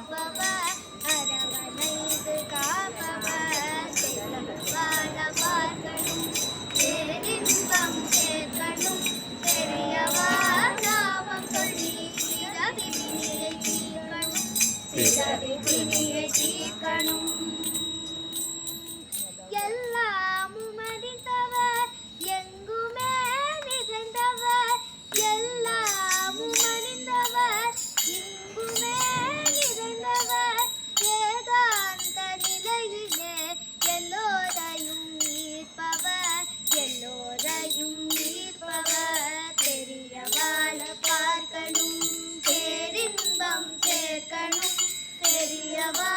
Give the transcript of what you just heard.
காப்பவர் அரவணைத்து காப்பவர் வாழ பார்க்கணும் பேரின்பம் சேர்க்கணும் பெரியவா நாமம் சொல்லி பிறவியை தீர்க்கணும் எல்லாமும் அறிந்தவர் எங்குமே நிறைந்தவர் எல்லாமும் அறிந்தவர் இங்குமே நிறைந்தவர் வேதாந்த நிலையிலே எல்லோரையும் ஈர்ப்பவர் பெரியவாழ பார்க்கணும் பேரின்பம் சேர்க்கணும் பெரியவா